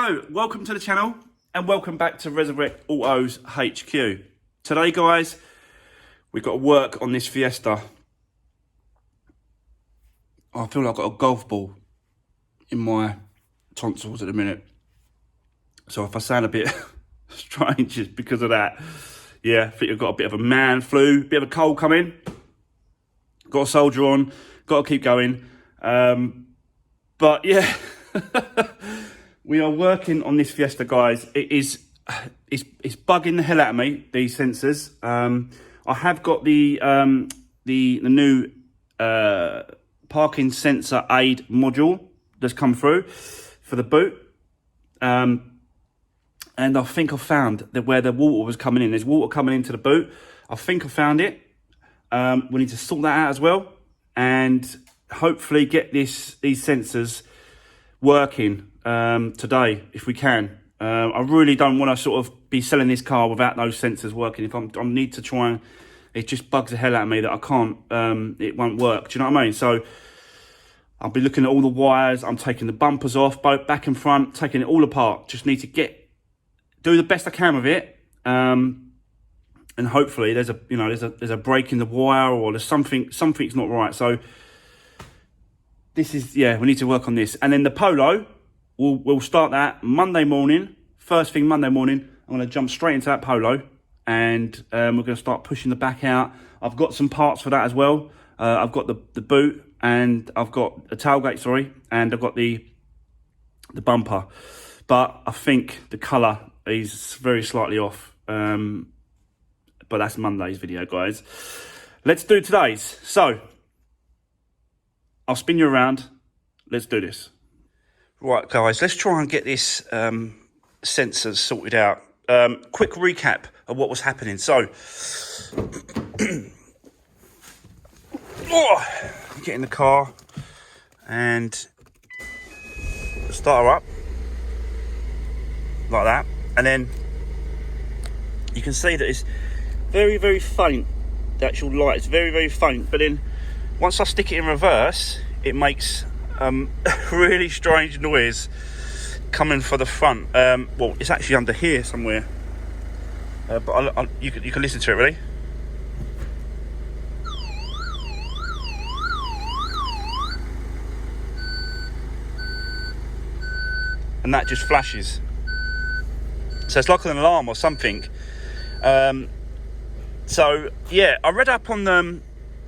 Hello, welcome to the channel and welcome back to Resurrect Autos HQ. Today guys, we've got to work on this Fiesta. I feel like I've got a golf ball in my tonsils at the minute. So if I sound a bit strange, it's because of that. Yeah, I think I've got a bit of a man flu, bit of a cold coming. Got to soldier on, got to keep going. But yeah, we are working on this Fiesta, guys. It's bugging the hell out of me, these sensors. I have got the new parking sensor aid module that's come through for the boot. And I think I found that where the water was coming in. There's water coming into the boot. I think I found it. We need to sort that out as well, and hopefully get these sensors working today if we can. I really don't want to sort of be selling this car without those sensors working. If I need to try and, it just bugs the hell out of me that I can't, it won't work. Do you know what I mean? So I'll be looking at all the wires. I'm taking the bumpers off, both back and front, taking it all apart. Just need to do the best I can with it. And hopefully there's a break in the wire, or there's something's not right. So this is, yeah, we need to work on this. And then the Polo, we'll start that Monday morning. First thing Monday morning, I'm going to jump straight into that Polo, and we're going to start pushing the back out. I've got some parts for that as well. I've got the boot, and I've got a tailgate, and I've got the bumper. But I think the colour is very slightly off. But that's Monday's video, guys. Let's do today's. So I'll spin you around. Let's do this. Right, guys, let's try and get this sensors sorted out. Quick recap of what was happening. So, get in the car and start her up like that, and then you can see that it's very, very faint. The actual light is very, very faint, but then once I stick it in reverse, it makes a really strange noise coming for the front. Well, it's actually under here somewhere, but you can listen to it, ready? And that just flashes. So it's like an alarm or something. So yeah, I read up on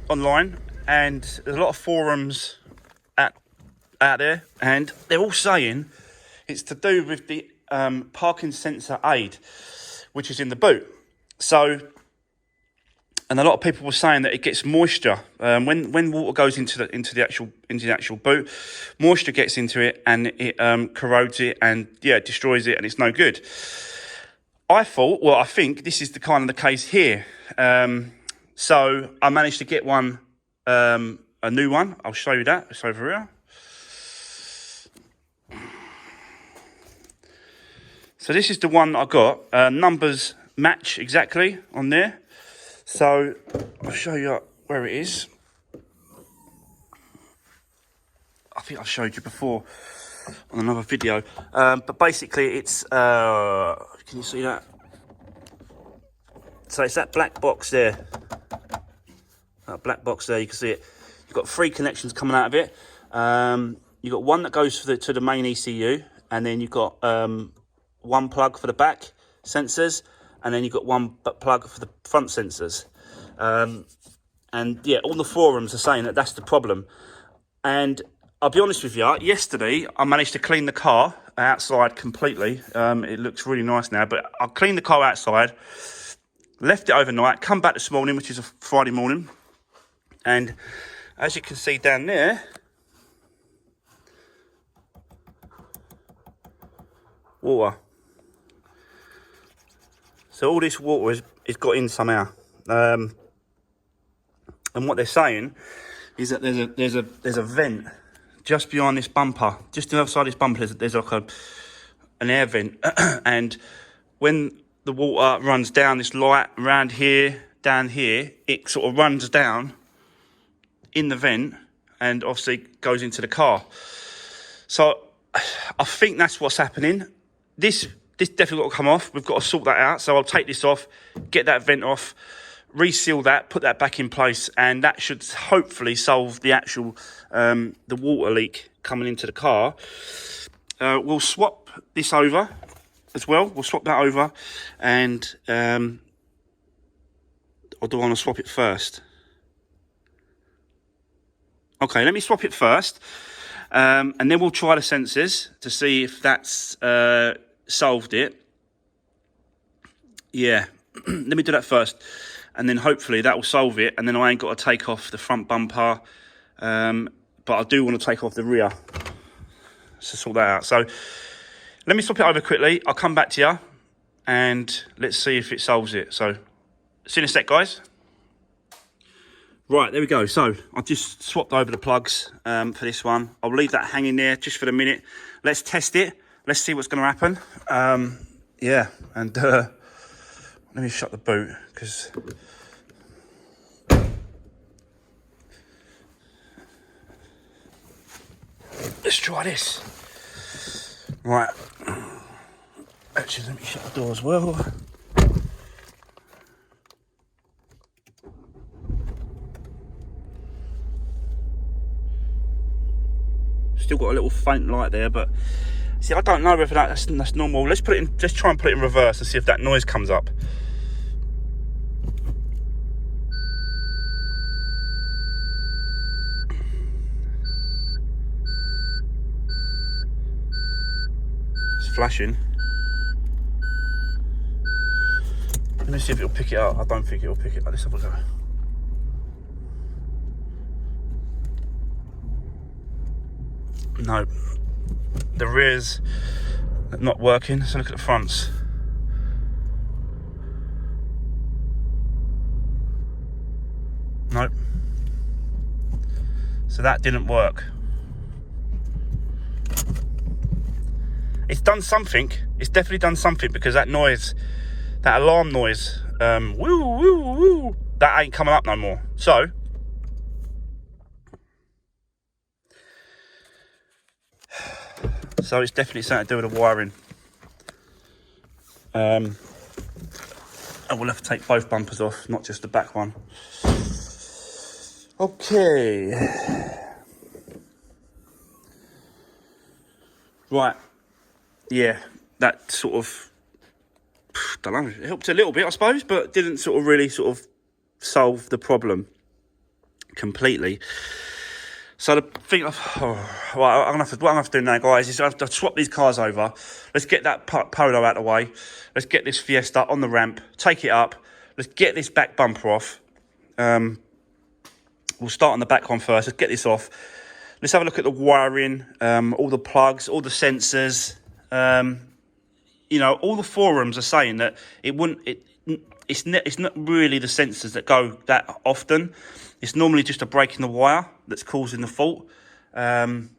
online, and there's a lot of forums out there, and they're all saying it's to do with the parking sensor aid, which is in the boot. So, and a lot of people were saying that it gets moisture when water goes into the actual boot. Moisture gets into it, and it corrodes it, and yeah, destroys it, and it's no good. I think this is the kind of the case here. So I managed to get one, a new one. I'll show you that. It's over here. So this is the one that I got. Numbers match exactly on there. So I'll show you where it is. I think I showed you before on another video. But basically it's, can you see that? So it's that black box there. That black box there, you can see it. You've got 3 connections coming out of it. You've got one that goes to the main ECU, and then you've got one plug for the back sensors, and then you've got one plug for the front sensors. And yeah, all the forums are saying that that's the problem. And I'll be honest with you, yesterday I managed to clean the car outside completely. It looks really nice now, but I cleaned the car outside, left it overnight, come back this morning, which is a Friday morning, and as you can see down there, water. So all this water is got in somehow. And what they're saying is that there's a vent just behind this bumper, just to the other side of this bumper. There's like an air vent, and when the water runs down this light around here, down here, it sort of runs down in the vent and obviously goes into the car. So I think that's what's happening. this definitely got to come off. We've got to sort that out. So I'll take this off, get that vent off, reseal that, put that back in place, and that should hopefully solve the actual the water leak coming into the car. We'll swap this over as well. We'll swap that over, and or do I want to swap it first? Okay, let me swap it first, and then we'll try the sensors to see if that's solved it. Yeah, let me do that first, and then hopefully that will solve it, and then I ain't got to take off the front bumper, but I do want to take off the rear to sort that out. So let me swap it over quickly. I'll come back to you, and let's see if it solves it. So see you in a sec, guys. Right, there we go. So I've just swapped over the plugs for this one. I'll leave that hanging there just for the minute. Let's test it. Let's see what's going to happen. Yeah, and let me shut the boot, because let's try this. Right. Actually, let me shut the door as well. Still got a little faint light there, but see, I don't know whether that's normal. Let's put it in. Let's try and put it in reverse and see if that noise comes up. It's flashing. Let me see if it'll pick it up. I don't think it'll pick it up. Let's have a go. No, the rear's not working, so look at the fronts. Nope. So that didn't work. It's done something. It's definitely done something, because that noise, that alarm noise, woo, woo, woo, that ain't coming up no more. So it's definitely something to do with the wiring. And we'll have to take both bumpers off, not just the back one. Okay. Right. Yeah, that sort of, don't know, it helped a little bit, I suppose, but didn't sort of really sort of solve the problem completely. So the thing, what I'm gonna have to do now, guys, is I have to swap these cars over. Let's get that Polo out of the way. Let's get this Fiesta on the ramp, take it up. Let's get this back bumper off. We'll start on the back one first. Let's get this off. Let's have a look at the wiring, all the plugs, all the sensors. You know, all the forums are saying that it's not really the sensors that go that often. It's normally just a break in the wire that's causing the fault. You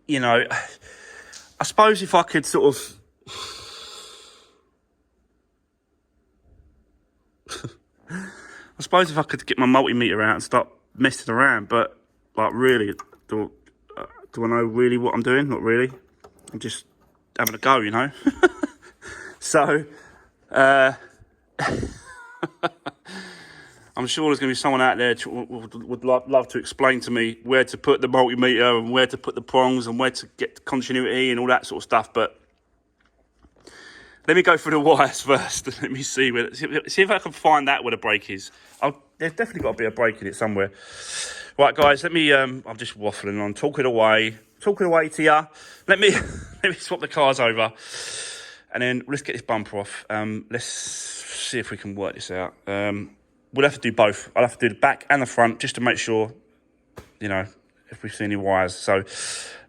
know, I suppose if I could sort of I suppose if I could get my multimeter out and start messing around, but like, really, do I know really what I'm doing? Not really. I'm just having a go, you know. So I'm sure there's going to be someone out there would love to explain to me where to put the multimeter and where to put the prongs and where to get continuity and all that sort of stuff. But let me go through the wires first. Let me see if I can find that where the break is. There's definitely got to be a break in it somewhere. Right, guys, let me. I'm just waffling on, talking away to ya. Let me swap the cars over, and then let's get this bumper off. Let's see if we can work this out. We'll have to do both. I'll have to do the back and the front just to make sure, you know, if we see any wires. So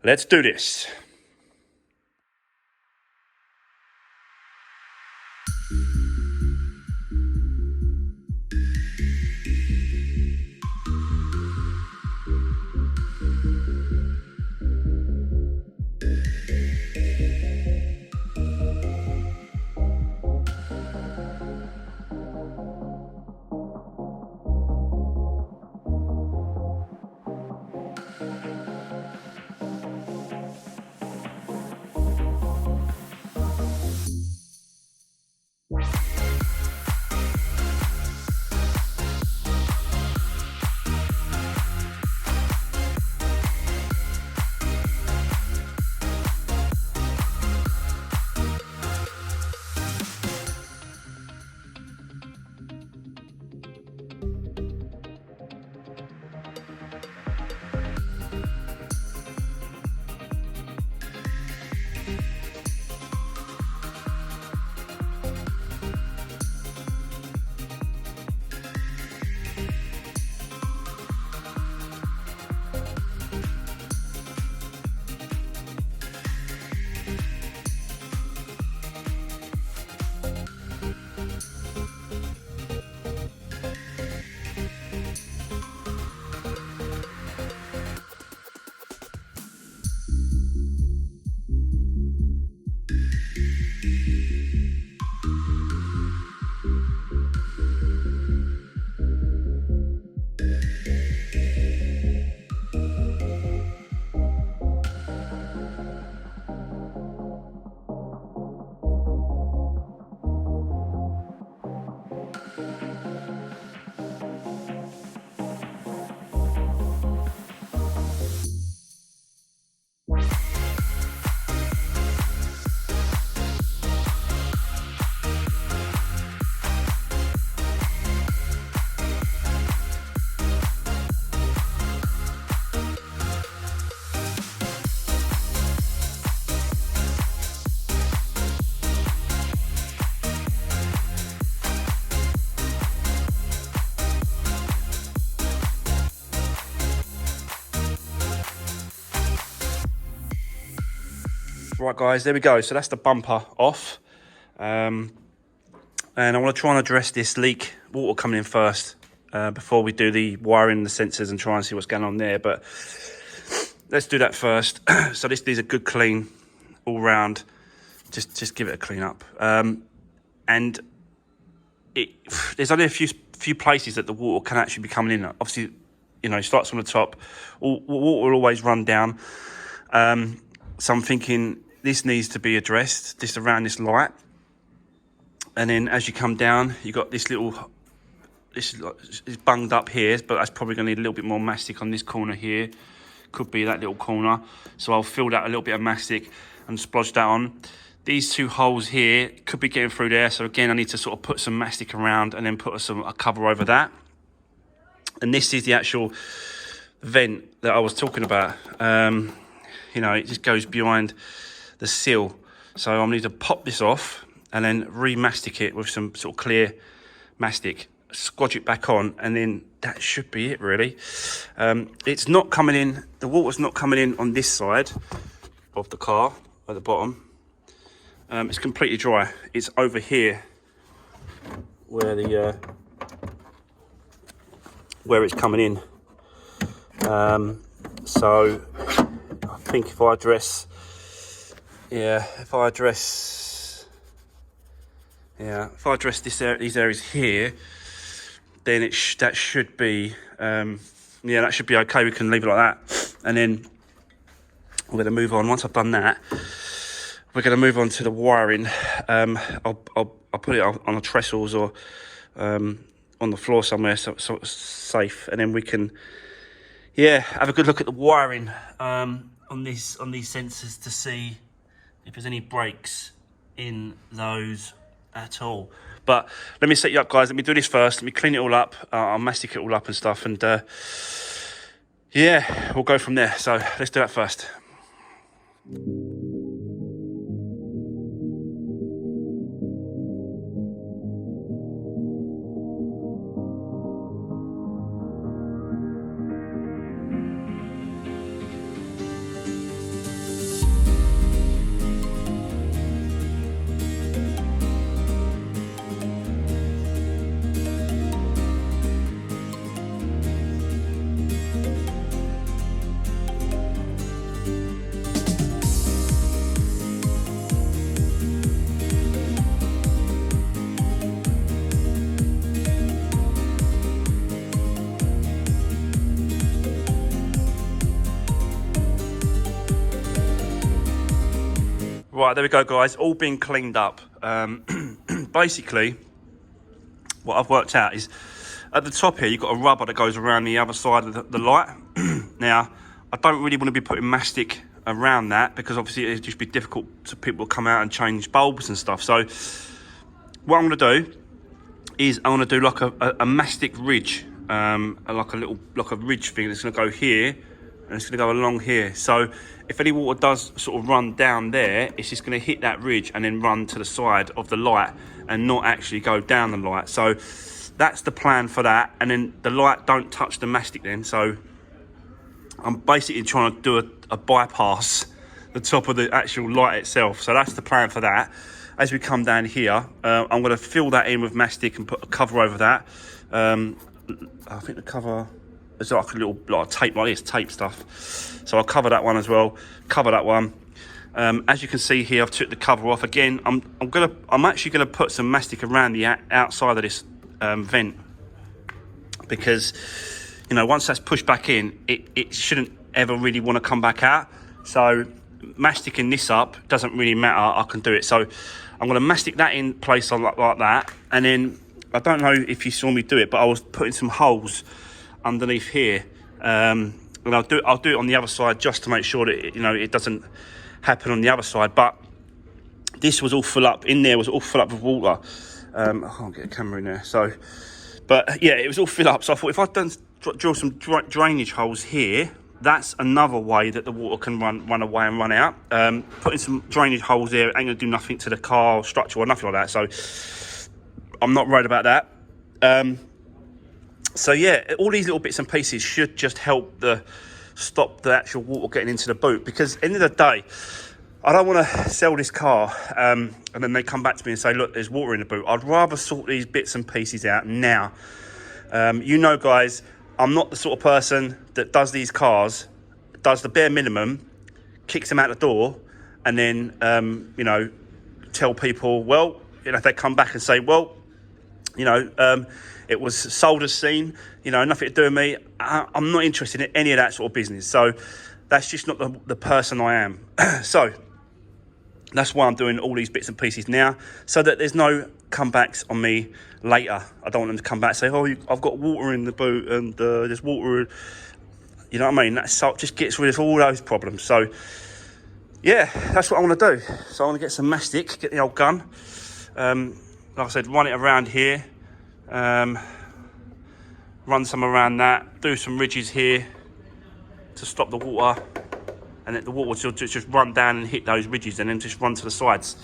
let's do this. Right guys, there we go. So that's the bumper off. And I want to try and address this leak water coming in first before we do the wiring, the sensors, and try and see what's going on there. But let's do that first. So this needs a good clean all round. Just give it a clean up. And there's only a few places that the water can actually be coming in. Obviously, you know, it starts on the top. Water will always run down. So I'm thinking this needs to be addressed, just around this light. And then as you come down, you've got this is bunged up here, but that's probably going to need a little bit more mastic on this corner here. Could be that little corner. So I'll fill that a little bit of mastic and splodge that on. These two holes here could be getting through there. So again, I need to sort of put some mastic around and then put a cover over that. And this is the actual vent that I was talking about. You know, it just goes behind the seal. So I'll need to pop this off and then re-mastic it with some sort of clear mastic, squodge it back on, and then that should be it really. It's not coming in, the water's not coming in on this side of the car at the bottom. It's completely dry. It's over here where it's coming in. So I think if I address these areas here, then that should be that should be okay. We can leave it like that, and then we're going to move on. Once I've done that, we're going to move on to the wiring. I'll put it on the trestles or on the floor somewhere, so it's safe, and then we can have a good look at the wiring on these sensors to see if there's any breaks in those at all. But let me set you up, guys. Let me do this first. Let me clean it all up. I'll mastic it all up and stuff, and we'll go from there. So let's do that first. Right, there we go, guys. All been cleaned up. Basically, what I've worked out is at the top here, you've got a rubber that goes around the other side of the light. Now, I don't really want to be putting mastic around that because obviously it'd just be difficult for people to come out and change bulbs and stuff. So what I'm going to do is I want to do like a mastic ridge, like a ridge thing that's going to go here. And it's going to go along here. So if any water does sort of run down there, it's just going to hit that ridge and then run to the side of the light and not actually go down the light. So that's the plan for that. And then the light don't touch the mastic then. So I'm basically trying to do a bypass the top of the actual light itself. So that's the plan for that. As we come down here, I'm going to fill that in with mastic and put a cover over that. I think the cover... It's like a little tape like this, tape stuff. So I'll cover that one as well. Cover that one. As you can see here, I've took the cover off again. I'm actually gonna put some mastic around the outside of this vent because you know once that's pushed back in, it shouldn't ever really want to come back out. So masticing this up doesn't really matter. I can do it. So I'm gonna mastic that in place like that, and then I don't know if you saw me do it, but I was putting some holes underneath here, and I'll do it on the other side just to make sure that it doesn't happen on the other side. But this was all full up in there, was all full up with water. I can't get a camera in there, so but yeah, it was all filled up. So I thought if I drill some drainage holes here, that's another way that the water can run away and run out. Putting some drainage holes there ain't gonna do nothing to the car structure or nothing like that, so I'm not worried about that. So yeah, all these little bits and pieces should just help stop the actual water getting into the boot, because at the end of the day, I don't want to sell this car and then they come back to me and say, look, there's water in the boot. I'd rather sort these bits and pieces out now. You know, guys, I'm not the sort of person that does these cars, does the bare minimum, kicks them out the door, and then, you know, tell people, well, you know, if they come back and say, well, you know, it was sold as seen, you know, nothing to do with me. I'm not interested in any of that sort of business. So that's just not the person I am. So that's why I'm doing all these bits and pieces now, so that there's no comebacks on me later. I don't want them to come back and say, oh, I've got water in the boot and there's water. You know what I mean? That just gets rid of all those problems. So, yeah, that's what I want to do. So I want to get some mastic, get the old gun. Like I said, run it around here. Run some around that. Do some ridges here to stop the water. And then the water will just run down and hit those ridges and then just run to the sides.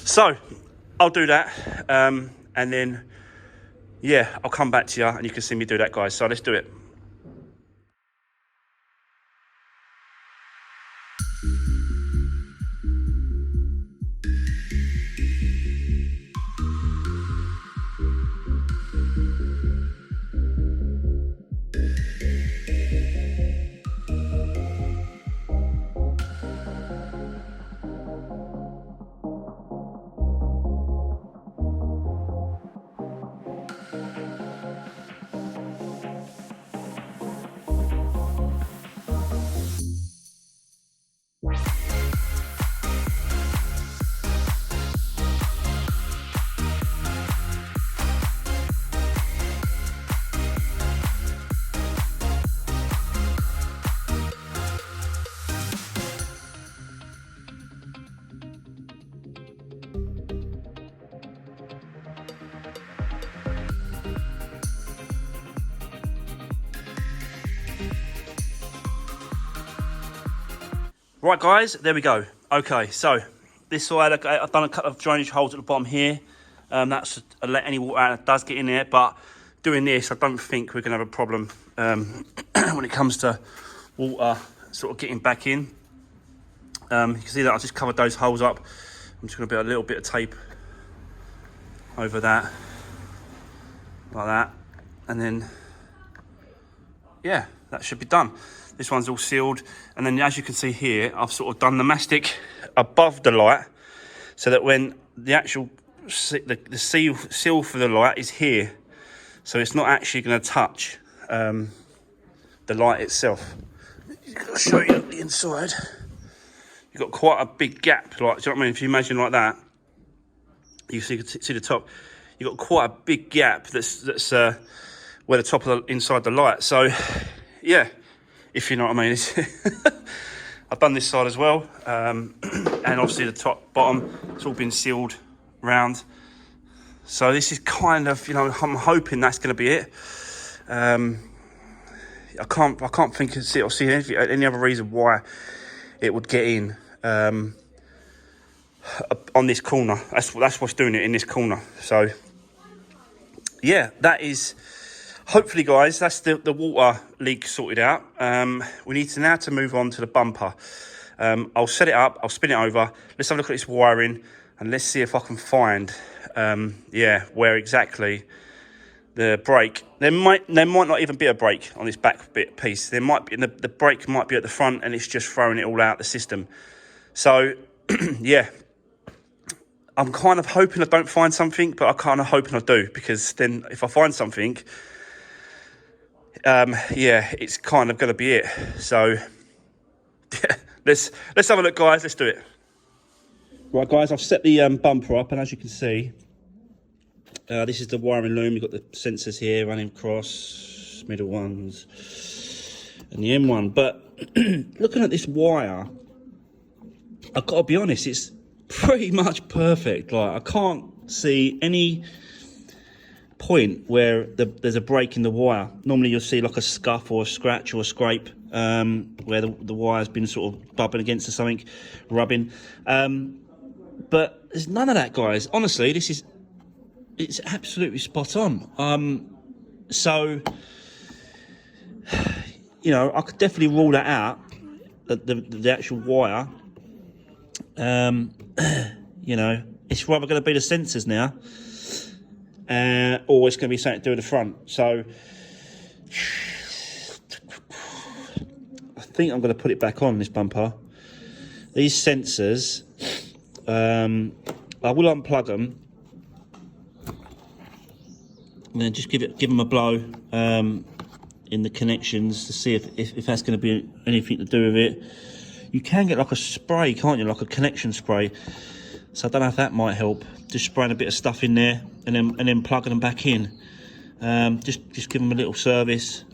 So, I'll do that. And then, yeah, I'll come back to you and you can see me do that, guys. So, let's do it. Right, guys, there we go. Okay, so this side, I've done a couple of drainage holes at the bottom here. That's to let any water out that does get in there, but doing this, I don't think we're going to have a problem when it comes to water sort of getting back in. You can see that I just covered those holes up. I'm just going to put a little bit of tape over that, like that, and then, yeah, that should be done. This one's all sealed, and then as you can see here, I've sort of done the mastic above the light, so that when the actual the seal for the light is here, so it's not actually going to touch the light itself. I'll show you the inside. You've got quite a big gap, like, do you know what I mean? If you imagine like that, you see the top. You've got quite a big gap that's where the top of the inside the light. So, yeah. If you know what I mean. I've done this side as well, and obviously the top, bottom, it's all been sealed round. So this is kind of, you know, I'm hoping that's going to be it. I can't think of see any other reason why it would get in on this corner. That's what's doing it in this corner. So yeah, that is. Hopefully, guys, that's the water leak sorted out. We need to now move on to the bumper. I'll set it up. I'll spin it over. Let's have a look at this wiring, and let's see if I can find, where exactly the brake. There might not even be a brake on this back bit piece. There might be. The brake might be at the front, and it's just throwing it all out the system. So, yeah. I'm kind of hoping I don't find something, but I kind of hoping I do, because then if I find something, it's kind of going to be it. So, yeah, let's have a look, guys. Let's do it. Right, guys, I've set the bumper up, and as you can see, this is the wiring loom. You've got the sensors here running across, middle ones, and the M1. But looking at this wire, I've got to be honest, it's pretty much perfect. Like, I can't see any point where there's a break in the wire. Normally you'll see like a scuff or a scratch or a scrape where the wire's been sort of bumping against something, rubbing. But there's none of that, guys. Honestly, it's absolutely spot on. So, you know, I could definitely rule that out, the actual wire. You know, it's rather going to be the sensors now, or it's going to be something to do with the front. So I think I'm going to put it back on this bumper. These sensors, I will unplug them and then just give them a blow in the connections to see if that's going to be anything to do with it. You can get like a spray, can't you, like a connection spray? So I don't know if that might help. Just spraying a bit of stuff in there and then plugging them back in. Just give them a little service.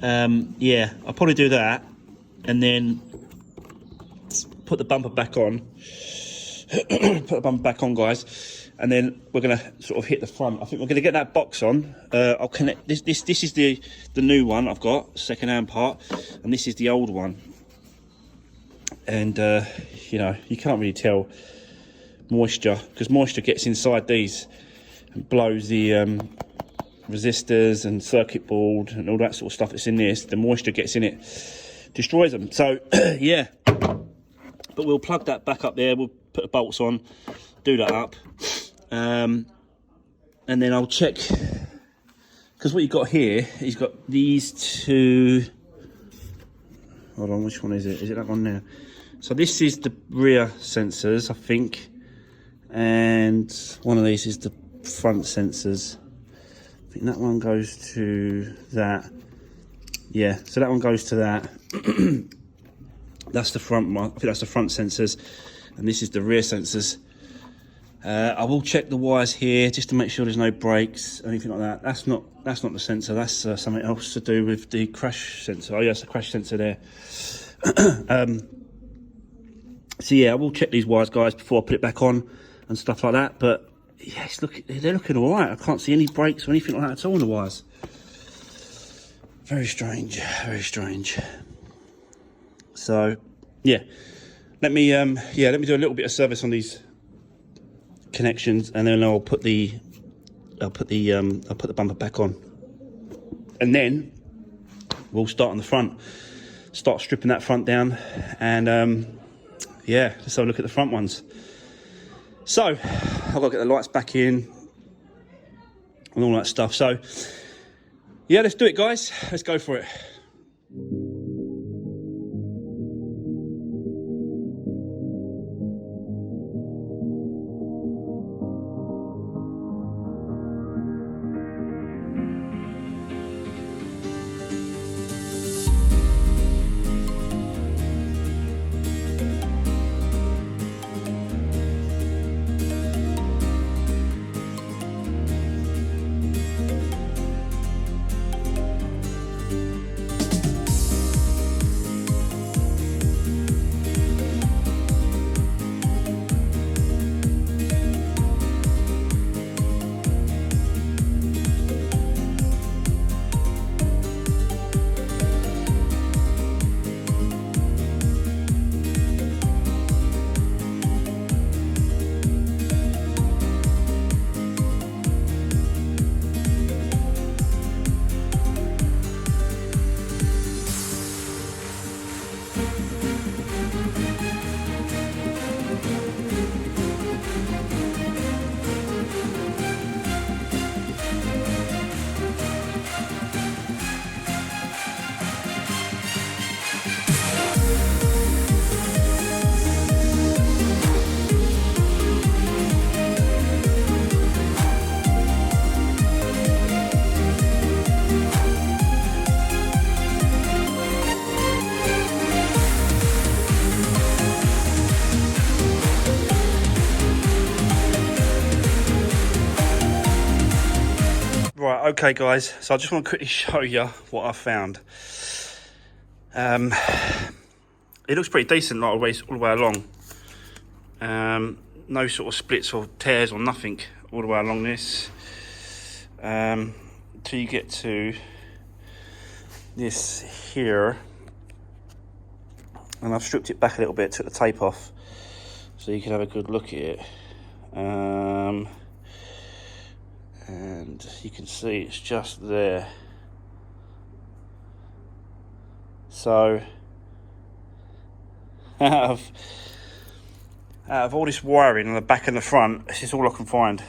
Yeah, I'll probably do that and then put the bumper back on. Put the bumper back on, guys, and then we're gonna sort of hit the front. I think we're gonna get that box on. I'll connect this. This is the new one I've got, second-hand part, and this is the old one. And you know, you can't really tell moisture because moisture gets inside these and blows the resistors and circuit board and all that sort of stuff that's in this. The moisture gets in it, destroys them. So yeah, but we'll plug that back up there. We'll put the bolts on, do that up, and then I'll check, because what you've got here, he's got these two. Hold on, which one is it? Is it that one there? So this is the rear sensors, I think, and one of these is the front sensors. I think that one goes to that. Yeah, so that one goes to that. That's the front one. I think that's the front sensors, and this is the rear sensors. I will check the wires here just to make sure there's no breaks, anything like that. That's not the sensor. That's something else to do with the crash sensor. Oh yes, the crash sensor there. So yeah, I will check these wires, guys, before I put it back on and stuff like that. But yeah, they're looking all right. I can't see any breaks or anything like that at all on the wires. Very strange, very strange. So yeah, let me do a little bit of service on these connections, and then I'll put the bumper back on, and then we'll start on the front, start stripping that front down, and yeah, let's have a look at the front ones. So I've got to get the lights back in and all that stuff. So yeah, let's do it, guys. Let's go for it. Right, okay guys, so I just want to quickly show you what I found. It looks pretty decent like all the way along. No sort of splits or tears or nothing all the way along this. Till you get to this here. And I've stripped it back a little bit, took the tape off so you can have a good look at it. And you can see it's just there. out of all this wiring on the back and the front, this is all I can find.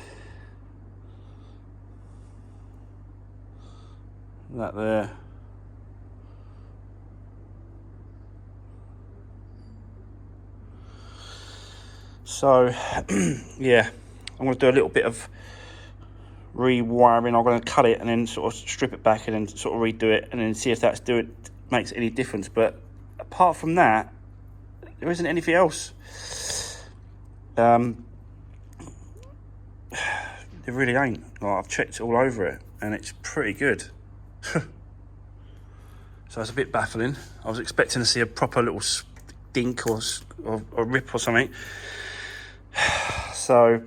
That there. So, yeah, I'm going to do a little bit of rewiring. I'm going to cut it and then sort of strip it back and then sort of redo it and then see if makes any difference. But apart from that, there isn't anything else. There really ain't. Like, I've checked all over it and it's pretty good. So it's a bit baffling. I was expecting to see a proper little dink or rip or something. So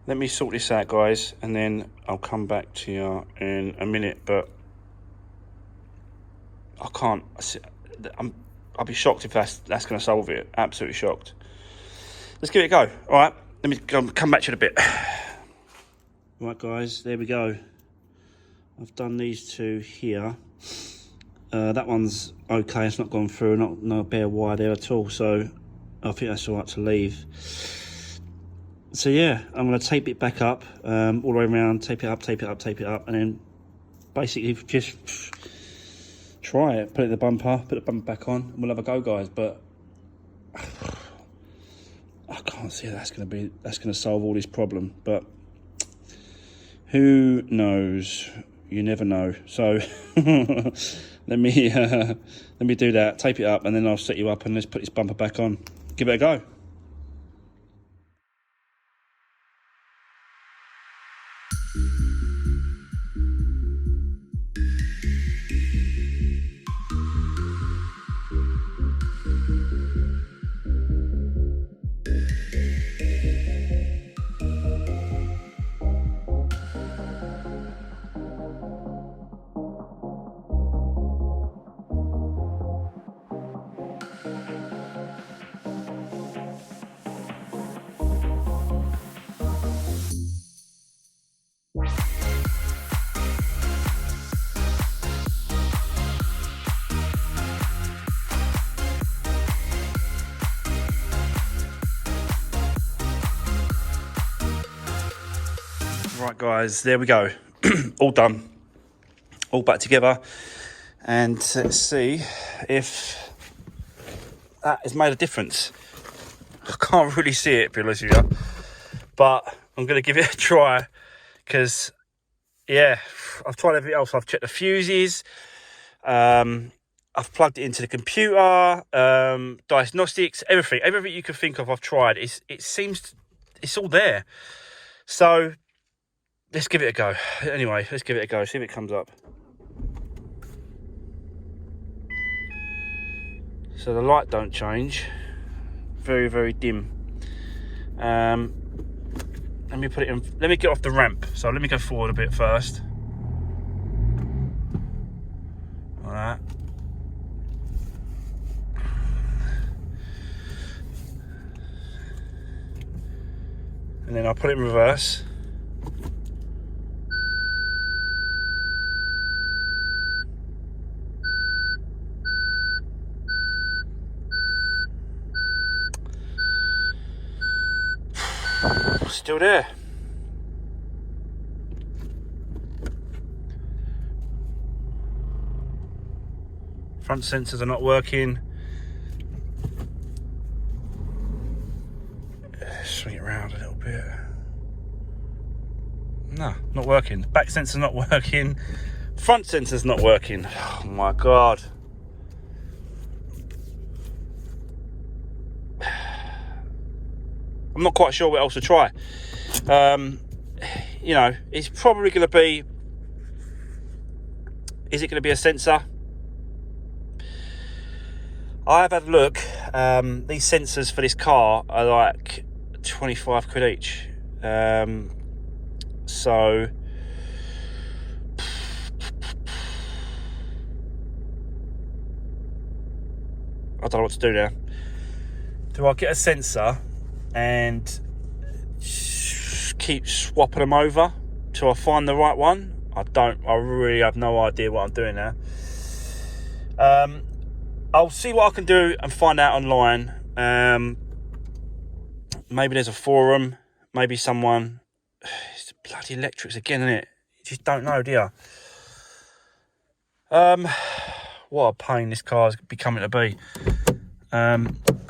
let me sort this out, guys, and then I'll come back to you in a minute. But I can't. I'll be shocked if that's going to solve it. Absolutely shocked. Let's give it a go. All right. Let me come back to you in a bit. Right, guys. There we go. I've done these two here. That one's okay. It's not gone through. No bare wire there at all. So I think that's all right to leave. So yeah, I'm going to tape it back up all the way around. Tape it up, and then basically just try it. Put it in the bumper. Put the bumper back on, and we'll have a go, guys. But I can't see that's going to solve all this problem. But who knows? You never know. So let me do that. Tape it up, and then I'll set you up, and let's put this bumper back on. Give it a go. Right, guys, there we go. All done. All back together. And let's see if that has made a difference. I can't really see it, to be honest with you. But I'm going to give it a try. Because, yeah, I've tried everything else. I've checked the fuses. I've plugged it into the computer. Diagnostics, everything. Everything you can think of, I've tried. It seems it's all there. So let's give it a go. Anyway, let's give it a go. See if it comes up. So the light don't change. Very, very dim. Let me put it in. Let me get off the ramp. So let me go forward a bit first. All right. And then I'll put it in reverse. Still there. Front sensors are not working. Swing it around a little bit. No, not working. Back sensor's not working. Front sensor's not working. Oh my God. I'm not quite sure what else to try. You know, it's probably going to be... Is it going to be a sensor? I have had a look. These sensors for this car are like 25 quid each. So... I don't know what to do now. Do I get a sensor and keep swapping them over till I find the right one? I really have no idea what I'm doing now. I'll see what I can do and find out online. Maybe there's a forum. Maybe someone... It's bloody electrics again, isn't it? You just don't know, do you? What a pain this car's becoming to be. Like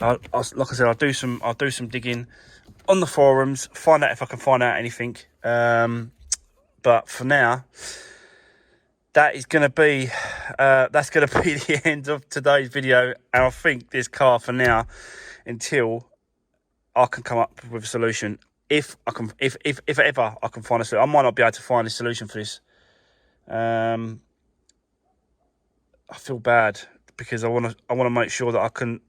I said, I'll do some digging on the forums, find out if I can find out anything. But for now, that's going to be the end of today's video. And I think this car for now, until I can come up with a solution, if ever I can find a solution. I might not be able to find a solution for this. I feel bad because I want to make sure that I can,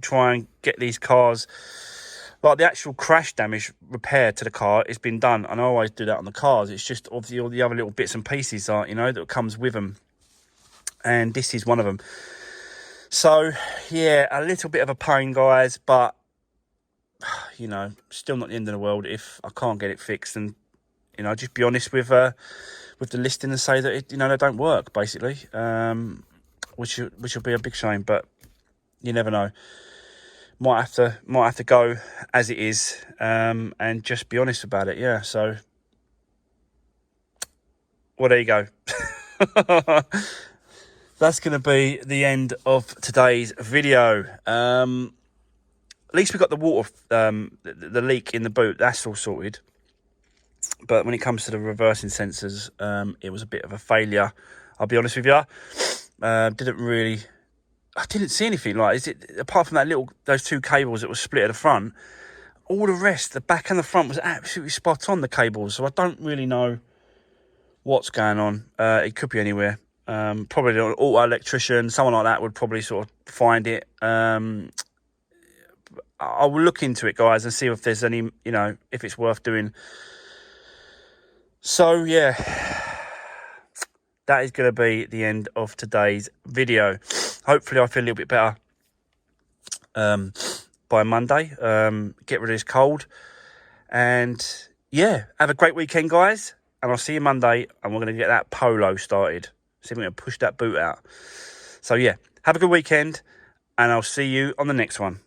try and get these cars, like the actual crash damage repair to the car has been done, and I always do that on the cars. It's just obviously all the other little bits and pieces that comes with them, and this is one of them. So yeah, a little bit of a pain, guys, but still not the end of the world if I can't get it fixed, and just be honest with the listing and say that they don't work, basically, which will be a big shame, but you never know. Might have to go as it is, and just be honest about it. Yeah. So, well, there you go. That's going to be the end of today's video. At least we got the water, the leak in the boot. That's all sorted. But when it comes to the reversing sensors, it was a bit of a failure. I'll be honest with you. I didn't see anything apart from those two cables that were split at the front. All the rest, the back and the front, was absolutely spot on, the cables. So I don't really know what's going on. It could be anywhere. Probably an auto electrician, someone like that would probably sort of find it. I will look into it, guys, and see if there's any, if it's worth doing. So, yeah, that is going to be the end of today's video. Hopefully I feel a little bit better by Monday. Get rid of this cold. And, yeah, have a great weekend, guys. And I'll see you Monday, and we're going to get that Polo started. See if we're going to push that boot out. So, yeah, have a good weekend, and I'll see you on the next one.